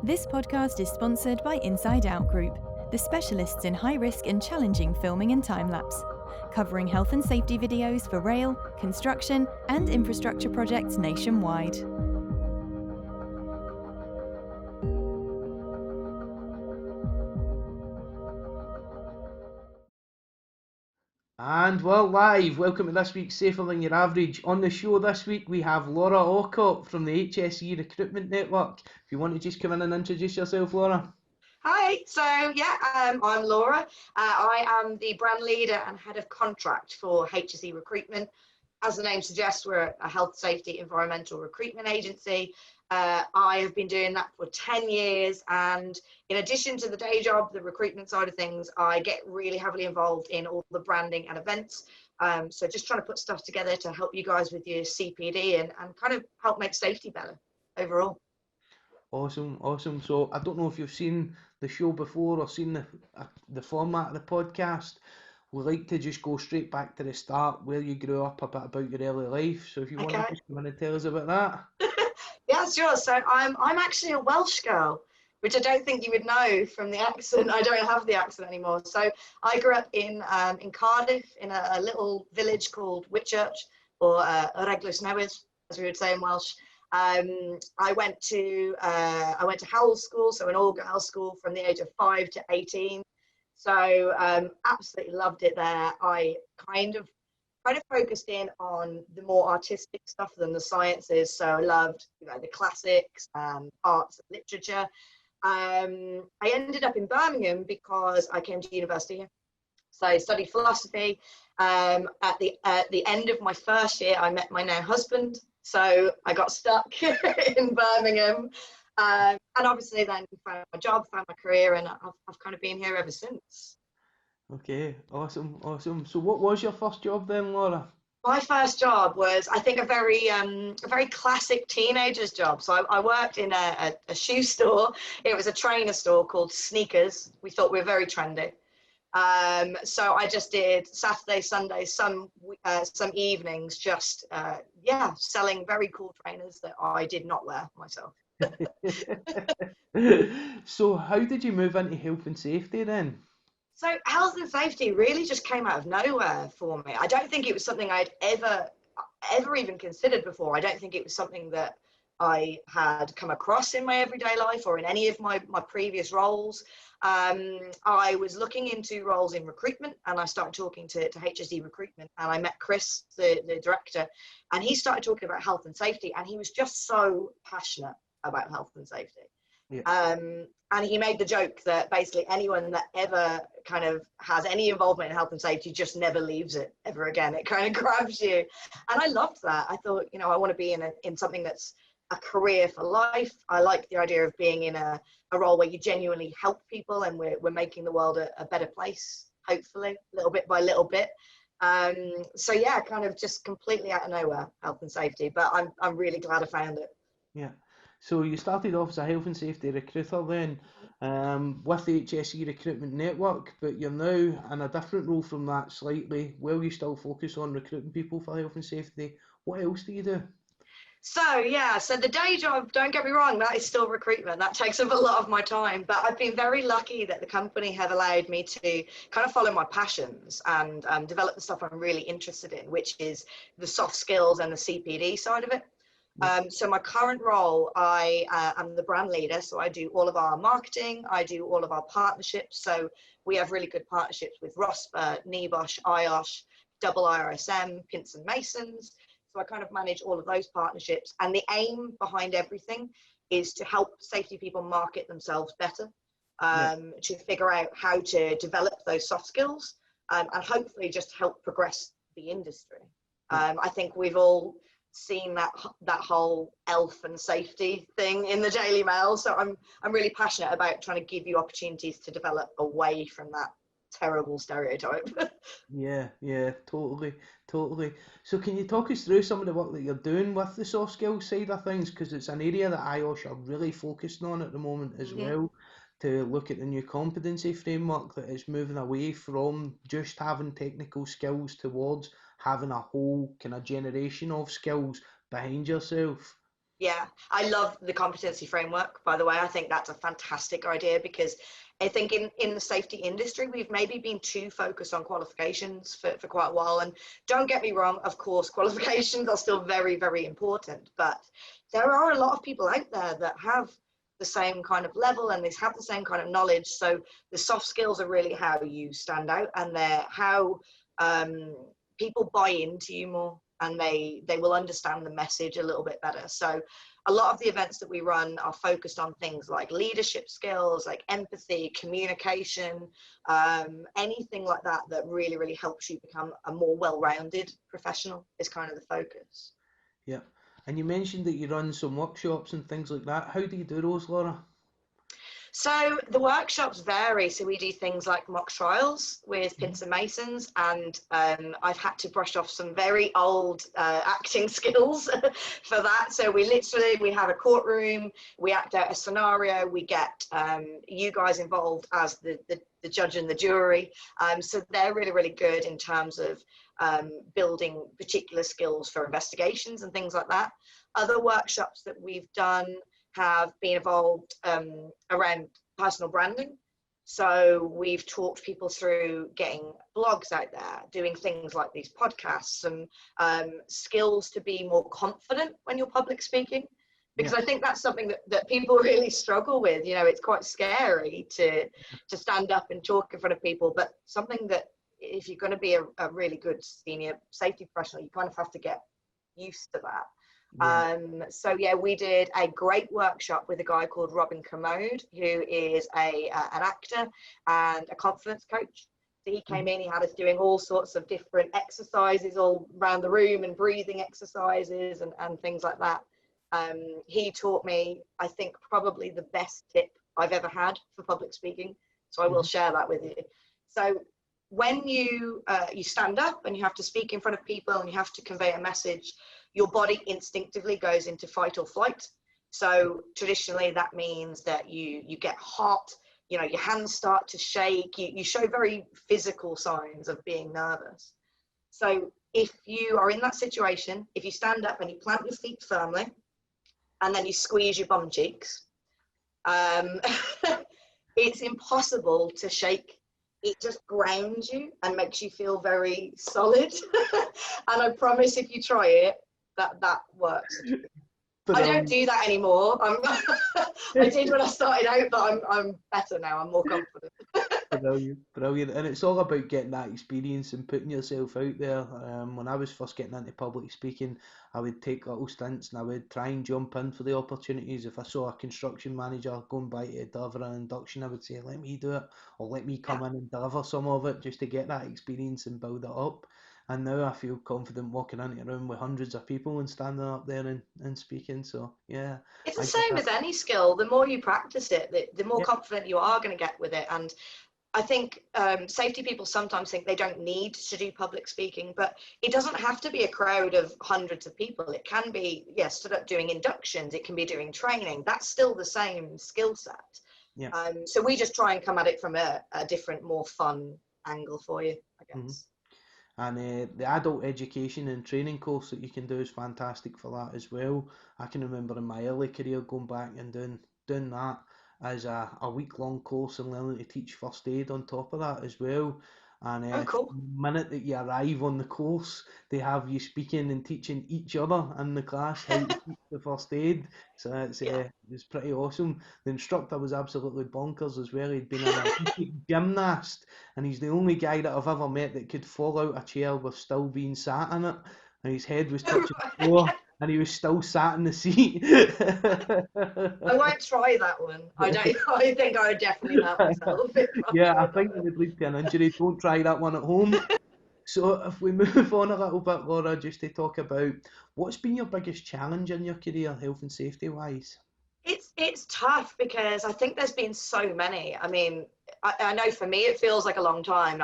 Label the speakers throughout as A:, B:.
A: This podcast is sponsored by Inside Out Group, the specialists in high-risk and challenging filming and time-lapse, covering health and safety videos for rail, construction, and infrastructure projects nationwide.
B: And we're live. Welcome to this week's Safer Than Your Average. On the show this week we have Laura Aucott from the HSE Recruitment Network. If you want to just come in and introduce yourself, Laura.
C: Hi, I'm Laura. I am the brand leader and head of contract for HSE Recruitment. As the name suggests, we're a health, safety, environmental recruitment agency. I have been doing that for 10 years, and in addition to the day job, the recruitment side of things, I get really heavily involved in all the branding and events. So just trying to put stuff together to help you guys with your CPD and kind of help make safety better overall.
B: Awesome. So I don't know if you've seen the show before or seen the format of the podcast. We like to just go straight back to the start, where you grew up, a bit about your early life. So if you want to just come in and tell us about that.
C: Yeah, sure. So I'm actually a Welsh girl, which I don't think you would know from the accent. I don't have the accent anymore. So I grew up in Cardiff, in a little village called Whitchurch, or Eglwys Newydd, as we would say in Welsh. I went to Howell School, so an all-girls school from the age of 5 to 18. So absolutely loved it there. I kind of focused in on the more artistic stuff than the sciences. So I loved, the classics, arts and literature. I ended up in Birmingham because I came to university here. So I studied philosophy. At the end of my first year, I met my now husband. So I got stuck in Birmingham. And obviously then found my job, found my career, and I've kind of been here ever since.
B: Okay, awesome. So what was your first job then, Laura?
C: My first job was, I think, a very classic teenager's job. So I worked in a shoe store. It was a trainer store called Sneakers. We thought we were very trendy. So I just did Saturdays, Sundays, some evenings, just selling very cool trainers that I did not wear myself.
B: So how did you move into health and safety then?
C: So health and safety really just came out of nowhere for me. I don't think it was something I'd ever even considered before. I don't think it was something that I had come across in my everyday life or in any of my previous roles. I was looking into roles in recruitment, and I started talking to HSE Recruitment, and I met Chris, the director, and he started talking about health and safety, and he was just so passionate about health and safety. Yeah. And he made the joke that basically anyone that ever kind of has any involvement in health and safety just never leaves it ever again. It kind of grabs you. And I loved that. I thought, I want to be in something that's a career for life. I like the idea of being in a role where you genuinely help people, and we're making the world a better place, hopefully, little bit by little bit. So yeah, kind of just completely out of nowhere, health and safety. But I'm really glad I found it.
B: Yeah. So you started off as a health and safety recruiter then with the HSE Recruitment Network, but you're now in a different role from that slightly. While you still focus on recruiting people for health and safety, what else do you do?
C: So the day job, don't get me wrong, that is still recruitment. That takes up a lot of my time, but I've been very lucky that the company have allowed me to kind of follow my passions and develop the stuff I'm really interested in, which is the soft skills and the CPD side of it. So my current role, I am the brand leader. So I do all of our marketing. I do all of our partnerships. So we have really good partnerships with Rosper, NEBOSH, IOSH, Double IRSM, Pinson Masons. So I kind of manage all of those partnerships. And the aim behind everything is to help safety people market themselves better, to figure out how to develop those soft skills, and hopefully just help progress the industry. I think we've all seen that whole health and safety thing in the Daily Mail. So I'm really passionate about trying to give you opportunities to develop away from that terrible stereotype.
B: Yeah, totally. So can you talk us through some of the work that you're doing with the soft skills side of things? Because it's an area that IOSH are really focused on at the moment as well, to look at the new competency framework that is moving away from just having technical skills towards having a whole kind of generation of skills behind yourself.
C: Yeah, I love the competency framework, by the way. I think that's a fantastic idea, because I think in the safety industry, we've maybe been too focused on qualifications for quite a while. And don't get me wrong, of course, qualifications are still very, very important. But there are a lot of people out there that have the same kind of level and they have the same kind of knowledge. So the soft skills are really how you stand out, and they're how people buy into you more, and they will understand the message a little bit better. So a lot of the events that we run are focused on things like leadership skills, like empathy, communication, anything like that that really, really helps you become a more well-rounded professional is kind of the focus.
B: Yeah. And you mentioned that you run some workshops and things like that. How do you do those, Laura?
C: So the workshops vary. So we do things like mock trials with Pins and Masons, and I've had to brush off some very old acting skills for that. So we have a courtroom, we act out a scenario, we get you guys involved as the judge and the jury. So they're really, really good in terms of building particular skills for investigations and things like that. Other workshops that we've done have been involved around personal branding. So we've talked people through getting blogs out there, doing things like these podcasts, and skills to be more confident when you're public speaking. Because I think that's something that people really struggle with. You know, it's quite scary to stand up and talk in front of people, but something that if you're going to be a really good senior safety professional, you kind of have to get used to that. So yeah, we did a great workshop with a guy called Robin Commode, who is an actor and a confidence coach. So he came in, he had us doing all sorts of different exercises all around the room, and breathing exercises and things like that. He taught me, I think, probably the best tip I've ever had for public speaking. So I will share that with you. So when you stand up and you have to speak in front of people and you have to convey a message, your body instinctively goes into fight or flight. So traditionally that means that you get hot, you know, your hands start to shake, you show very physical signs of being nervous. So if you are in that situation, if you stand up and you plant your feet firmly and then you squeeze your bum cheeks, it's impossible to shake. It just grounds you and makes you feel very solid. And I promise if you try it, that works. But I don't do that anymore. I did when I started out, but I'm better now. I'm more confident.
B: Brilliant. And it's all about getting that experience and putting yourself out there. When I was first getting into public speaking, I would take little stints and I would try and jump in for the opportunities. If I saw a construction manager going by to deliver an induction, I would say, let me do it, or let me come in and deliver some of it, just to get that experience and build it up. And now I feel confident walking into a room with hundreds of people and standing up there and speaking. So yeah,
C: it's the same as any skill. The more you practice it, the more confident you are going to get with it. And I think safety people sometimes think they don't need to do public speaking, but it doesn't have to be a crowd of hundreds of people. It can be, stood up doing inductions. It can be doing training. That's still the same skill set. Yeah. So we just try and come at it from a different, more fun angle for you, I guess. Mm-hmm.
B: And the adult education and training course that you can do is fantastic for that as well. I can remember in my early career going back and doing that as a week-long course and learning to teach first aid on top of that as well. And
C: cool.
B: The minute that you arrive on the course, they have you speaking and teaching each other in the class how to teach the first aid. So it's pretty awesome. The instructor was absolutely bonkers as well. He'd been an Olympic gymnast, and he's the only guy that I've ever met that could fall out a chair with still being sat in it, and his head was touching the floor. And he was still sat in the seat.
C: I won't try that one. I think I would definitely hurt myself.
B: I think it would lead to an injury. Don't try that one at home. So if we move on a little bit, Laura, just to talk about what's been your biggest challenge in your career, health and safety wise?
C: It's tough because I think there's been so many. I mean, I know for me it feels like a long time.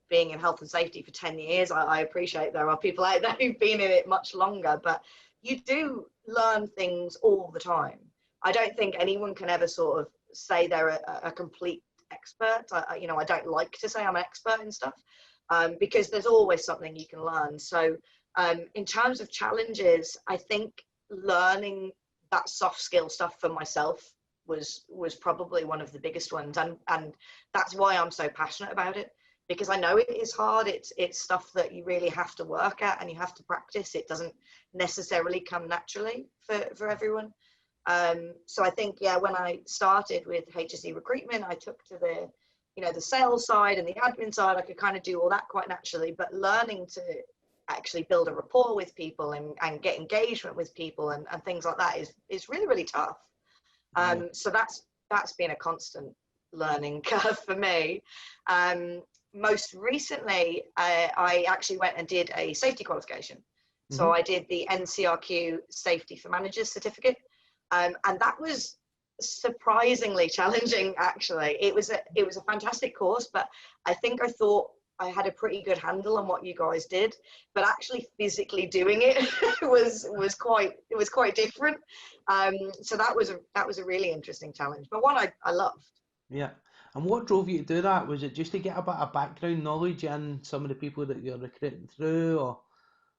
C: Being in health and safety for 10 years, I appreciate there are people out there who've been in it much longer, but you do learn things all the time. I don't think anyone can ever sort of say they're a complete expert. I don't like to say I'm an expert in stuff because there's always something you can learn. So in terms of challenges, I think learning that soft skill stuff for myself was probably one of the biggest ones, and that's why I'm so passionate about it, because I know it is hard. It's stuff that you really have to work at and you have to practice. It doesn't necessarily come naturally for everyone. So I think, yeah, when I started with HSE recruitment, I took to the, the sales side and the admin side. I could kind of do all that quite naturally, but learning to actually build a rapport with people and get engagement with people and things like that is really, really tough. So that's been a constant learning curve for me. Most recently, I actually went and did a safety qualification. So I did the NCRQ Safety for Managers certificate. And that was surprisingly challenging, actually. It was a fantastic course, but I think I thought I had a pretty good handle on what you guys did, but actually physically doing it was quite different. So that was a really interesting challenge, but one I loved.
B: Yeah. And what drove you to do that? Was it just to get a bit of background knowledge in some of the people that you're recruiting through, or?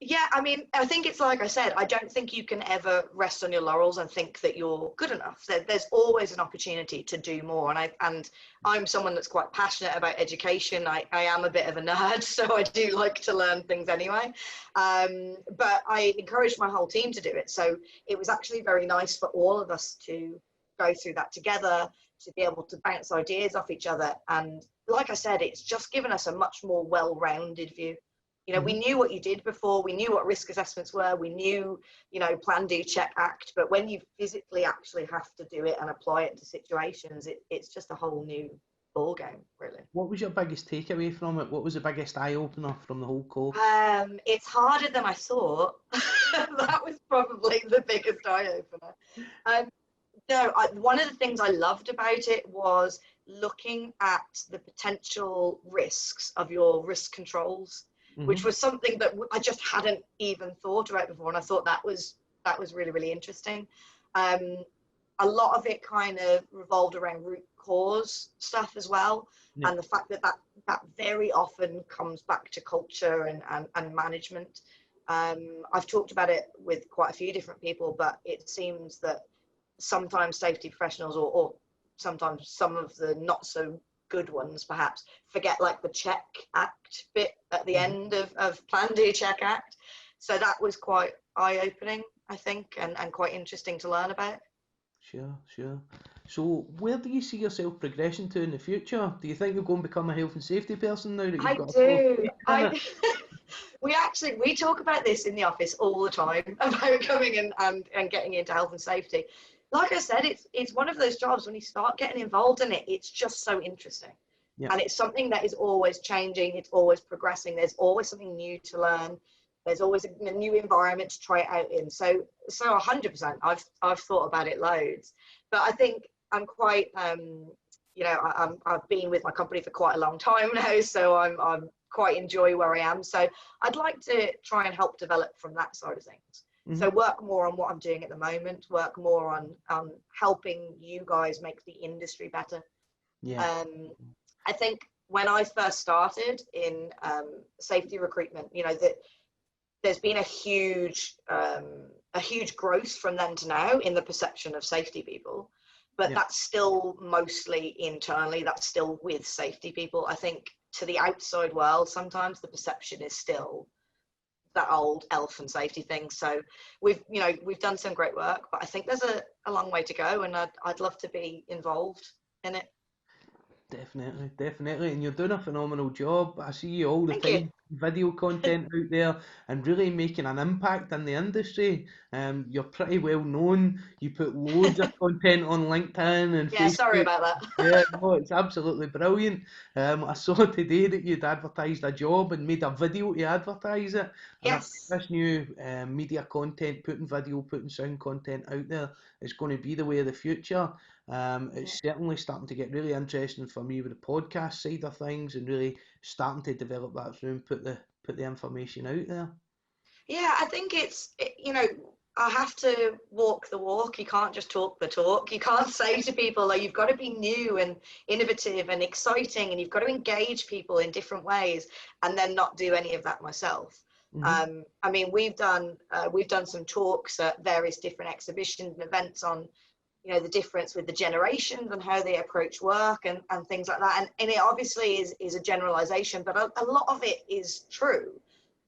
C: Yeah, I mean, I think it's like I said, I don't think you can ever rest on your laurels and think that you're good enough. There's always an opportunity to do more. And I'm someone that's quite passionate about education. I am a bit of a nerd, so I do like to learn things anyway. But I encouraged my whole team to do it. So it was actually very nice for all of us to go through that together, to be able to bounce ideas off each other. And like I said, it's just given us a much more well-rounded view. We knew what you did before, we knew what risk assessments were, we knew, plan, do, check, act, but when you physically actually have to do it and apply it to situations, it's just a whole new ball game, really.
B: What was your biggest takeaway from it? What was the biggest eye-opener from the whole course?
C: It's harder than I thought. That was probably the biggest eye-opener. One of the things I loved about it was looking at the potential risks of your risk controls, which was something that I just hadn't even thought about before. And I thought that was really, really interesting. A lot of it kind of revolved around root cause stuff as well. Yeah. And the fact that very often comes back to culture and management. I've talked about it with quite a few different people, but it seems that sometimes safety professionals or sometimes some of the not so good ones perhaps forget like the check act bit at the end of plan, do, check, act. So that was quite eye-opening, I think, and quite interesting to learn about.
B: Sure. So where do you see yourself progressing to in the future? Do you think you'll go and become a health and safety person now that you've got
C: We talk about this in the office all the time about coming in and getting into health and safety. Like I said, it's one of those jobs when you start getting involved in it, it's just so interesting. Yeah. And it's something that is always changing, it's always progressing, there's always something new to learn, there's always a new environment to try it out in. So 100%, I've thought about it loads. But I think I'm quite, I've been with my company for quite a long time now, so I'm quite enjoy where I am. So I'd like to try and help develop from that side of things. So work more on what I'm doing at the moment, work more on helping you guys make the industry better. Yeah. I think when I first started in safety recruitment, that there's been a huge growth from then to now in the perception of safety people, but that's still mostly internally, that's still with safety people. I think to the outside world, sometimes the perception is still that old health and safety thing. So we've done some great work, but I think there's a long way to go, and I'd love to be involved in it.
B: Definitely, and you're doing a phenomenal job. I see you all the time, video content out there and really making an impact in the industry. You're pretty well known. You put loads of content on LinkedIn and Facebook.
C: Sorry about that.
B: Yeah, no, it's absolutely brilliant. I saw today that you'd advertised a job and made a video to advertise it.
C: Yes.
B: And this new media content, putting video, putting sound content out there, is going to be the way of the future. It's certainly starting to get really interesting for me with the podcast side of things, and really starting to develop that through and put the information out there.
C: Yeah, I think I have to walk the walk. You can't just talk the talk. You can't say to people that you've got to be new and innovative and exciting, and you've got to engage people in different ways, and then not do any of that myself. I mean, we've done some talks at various different exhibitions and events on, you know, the difference with the generations and how they approach work and things like that. And it obviously is a generalization, but a lot of it is true.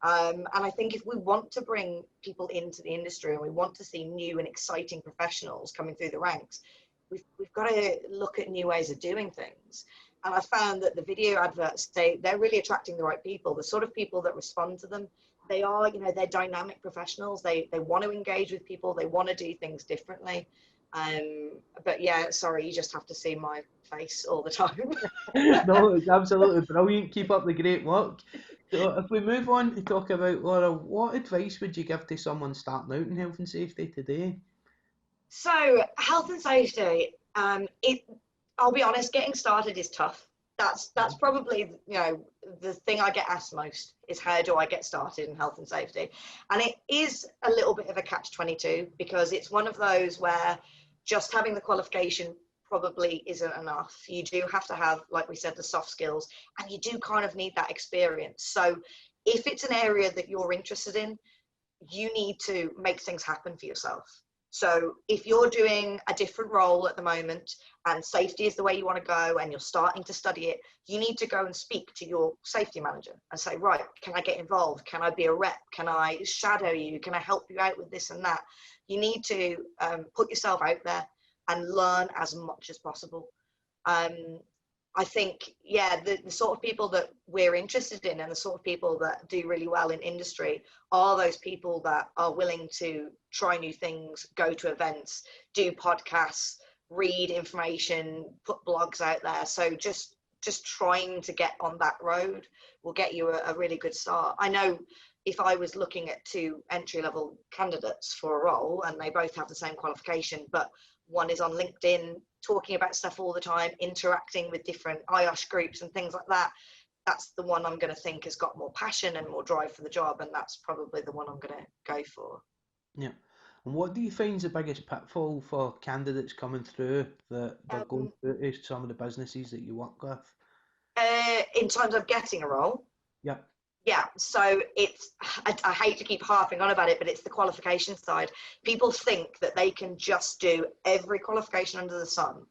C: And I think if we want to bring people into the industry and we want to see new and exciting professionals coming through the ranks, we've got to look at new ways of doing things. And I found that the video adverts, they're really attracting the right people, the sort of people that respond to them. They are, you know, they're dynamic professionals. They want to engage with people. They want to do things differently. But yeah, sorry, you just have to see my face all the time.
B: No, it's absolutely brilliant. Keep up the great work. So if we move on to talk about, Laura, what advice would you give to someone starting out in health and safety today?
C: So health and safety, I'll be honest, getting started is tough. That's probably, you know, the thing I get asked most is how do I get started in health and safety? And it is a little bit of a catch-22 because it's one of those where just having the qualification probably isn't enough. You do have to have, like we said, the soft skills, and you do kind of need that experience. So if it's an area that you're interested in, you need to make things happen for yourself. So if you're doing a different role at the moment and safety is the way you want to go and you're starting to study it, you need to go and speak to your safety manager and say, right, can I get involved? Can I be a rep? Can I shadow you? Can I help you out with this and that? You need to put yourself out there and learn as much as possible. I think, yeah, the sort of people that we're interested in and the sort of people that do really well in industry are those people that are willing to try new things, go to events, do podcasts, read information, put blogs out there. So just trying to get on that road will get you a really good start. I know if I was looking at two entry-level candidates for a role and they both have the same qualification, but one is on LinkedIn talking about stuff all the time, interacting with different IOSH groups and things like that, that's the one I'm going to think has got more passion and more drive for the job, and that's probably the one I'm going to go for.
B: Yeah. And what do you find is the biggest pitfall for candidates coming through that they're going through to some of the businesses that you work with?
C: In terms of getting a role?
B: Yep.
C: Yeah, so it's, I hate to keep harping on about it, but it's the qualification side. People think that they can just do every qualification under the sun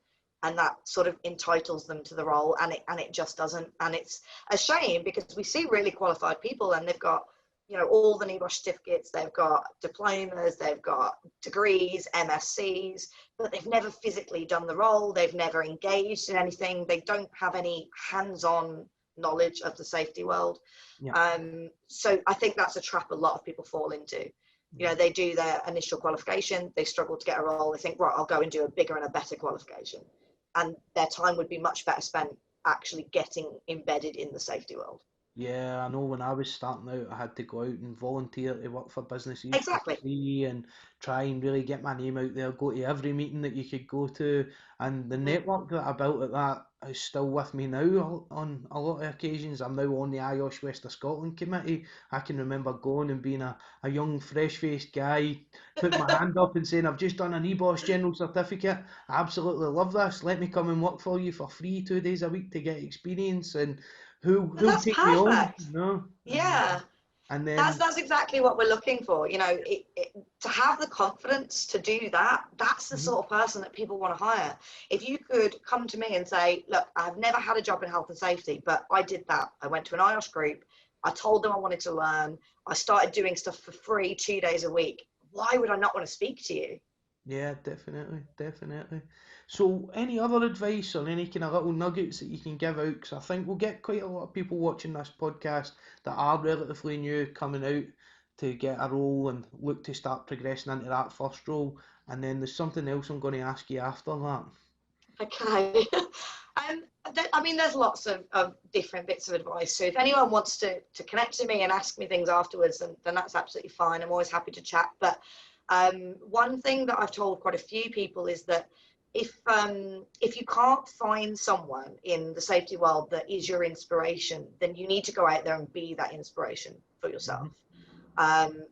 C: and that sort of entitles them to the role, and it just doesn't. And it's a shame because we see really qualified people and they've got, you know, all the NEBOSH certificates, they've got diplomas, they've got degrees, MSCs, but they've never physically done the role, they've never engaged in anything, they don't have any hands-on knowledge of the safety world.
B: Yeah.
C: So I think that's a trap a lot of people fall into. You know, they do their initial qualification, they struggle to get a role, they think, right, I'll go and do a bigger and a better qualification. And their time would be much better spent actually getting embedded in the safety world.
B: Yeah, I know when I was starting out, I had to go out and volunteer to work for businesses
C: Exactly.
B: for free and try and really get my name out there, go to every meeting that you could go to. And the network that I built at that is still with me now on a lot of occasions. I'm now on the IOSH West of Scotland committee. I can remember going and being a young, fresh-faced guy, putting my hand up and saying, I've just done an EBOS General Certificate. I absolutely love this. Let me come and work for you for free 2 days a week to get experience. And who'll take me on, you know?
C: Yeah.
B: And then
C: that's exactly what we're looking for. You know, to have the confidence to do that, that's the sort of person that people want to hire. If you could come to me and say, look, I've never had a job in health and safety, but I did that. I went to an IOSH group. I told them I wanted to learn. I started doing stuff for free 2 days a week. Why would I not want to speak to you?
B: yeah, definitely. So any other advice or any kind of little nuggets that you can give out? Because I think we'll get quite a lot of people watching this podcast that are relatively new coming out to get a role and look to start progressing into that first role. And then there's something else I'm going to ask you after that.
C: Okay. I mean, there's lots of different bits of advice. So if anyone wants to connect to me and ask me things afterwards, then that's absolutely fine. I'm always happy to chat. But one thing that I've told quite a few people is that if you can't find someone in the safety world that is your inspiration, then you need to go out there and be that inspiration for yourself.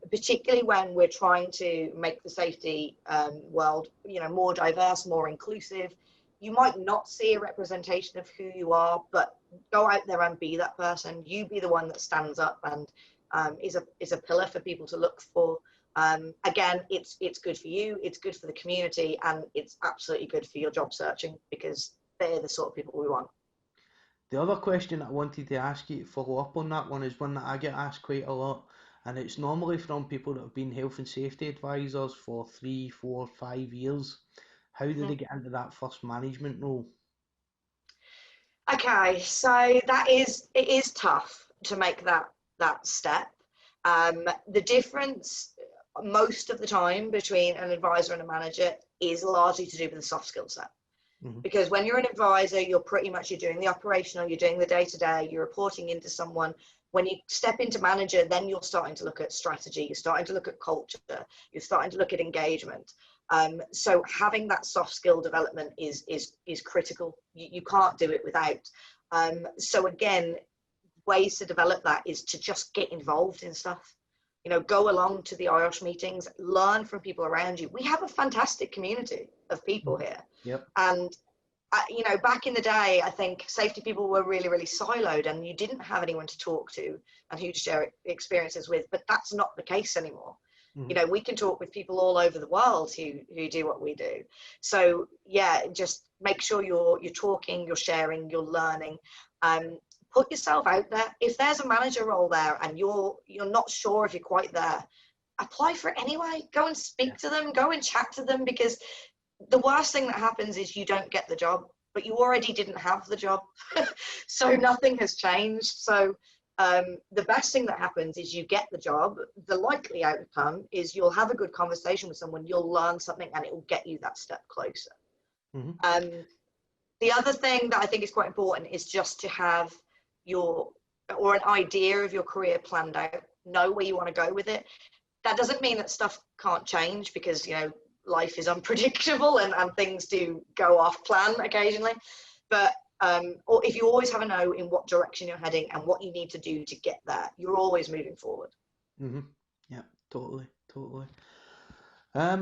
C: Particularly when we're trying to make the safety world, you know, more diverse, more inclusive. You might not see a representation of who you are, but go out there and be that person. You be the one that stands up and is a pillar for people to look for. Again, it's good for you, it's good for the community, and it's absolutely good for your job searching, because they're the sort of people we want.
B: The other question I wanted to ask you to follow up on that one is one that I get asked quite a lot, and it's normally from people that have been health and safety advisors for 3, 4, 5 years. How do they get into that first management role?
C: Okay, so it is tough to make that step. The difference most of the time between an advisor and a manager is largely to do with the soft skill set. Because when you're an advisor, you're doing the operational, you're doing the day-to-day, you're reporting into someone. When you step into manager, then you're starting to look at strategy, you're starting to look at culture, you're starting to look at engagement. So having that soft skill development is critical. You can't do it without. So again, ways to develop that is to just get involved in stuff. Go along to the IOSH meetings, learn from people around you. We have a fantastic community of people here.
B: Yep.
C: And, back in the day, I think safety people were really, really siloed, and you didn't have anyone to talk to and who to share experiences with, but that's not the case anymore. We can talk with people all over the world who do what we do. So yeah, just make sure you're talking, you're sharing, you're learning. Put yourself out there. If there's a manager role there and you're not sure if you're quite there, apply for it anyway. Go and speak to them, go and chat to them, because the worst thing that happens is you don't get the job, but you already didn't have the job. So nothing has changed. So the best thing that happens is you get the job. The likely outcome is you'll have a good conversation with someone, you'll learn something, and it will get you that step closer. The other thing that I think is quite important is just to have an idea of your career planned out, know where you want to go with it. That doesn't mean that stuff can't change, because life is unpredictable and things do go off plan occasionally, but or if you always have a know in what direction you're heading and what you need to do to get there, you're always moving forward.
B: Yeah, totally.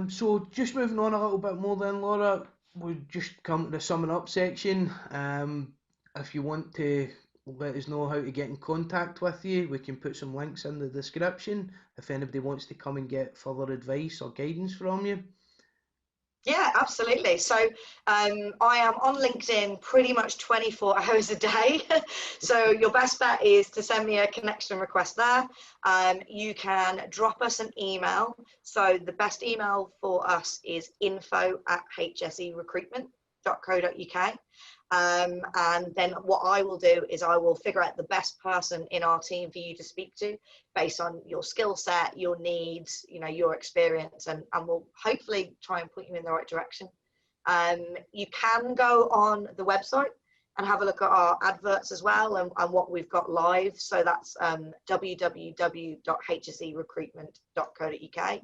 B: So just moving on a little bit more then, Laura, we'll just come to the summing up section. If you want to let us know how to get in contact with you, we can put some links in the description if anybody wants to come and get further advice or guidance from you.
C: Yeah, absolutely. So I am on LinkedIn pretty much 24 hours a day. So your best bet is to send me a connection request there. You can drop us an email. So the best email for us is info@hserecruitment.co.uk. And then what I will do is I will figure out the best person in our team for you to speak to based on your skill set, your needs, your experience, and we'll hopefully try and put you in the right direction. You can go on the website and have a look at our adverts as well and what we've got live. So that's www.hserecruitment.co.uk.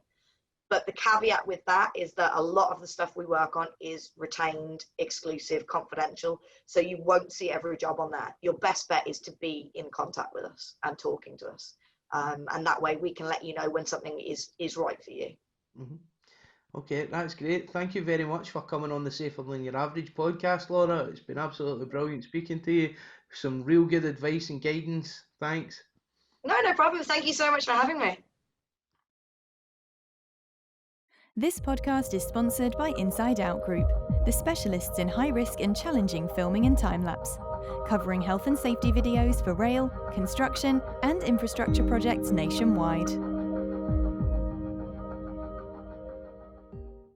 C: But the caveat with that is that a lot of the stuff we work on is retained, exclusive, confidential. So you won't see every job on there. Your best bet is to be in contact with us and talking to us. And that way we can let you know when something is right for you.
B: Okay, that's great. Thank you very much for coming on the Safer Than Your Average podcast, Laura. It's been absolutely brilliant speaking to you. Some real good advice and guidance. Thanks.
C: No problem. Thank you so much for having me.
A: This podcast is sponsored by Inside Out Group, the specialists in high-risk and challenging filming and time-lapse, covering health and safety videos for rail, construction, and infrastructure projects nationwide.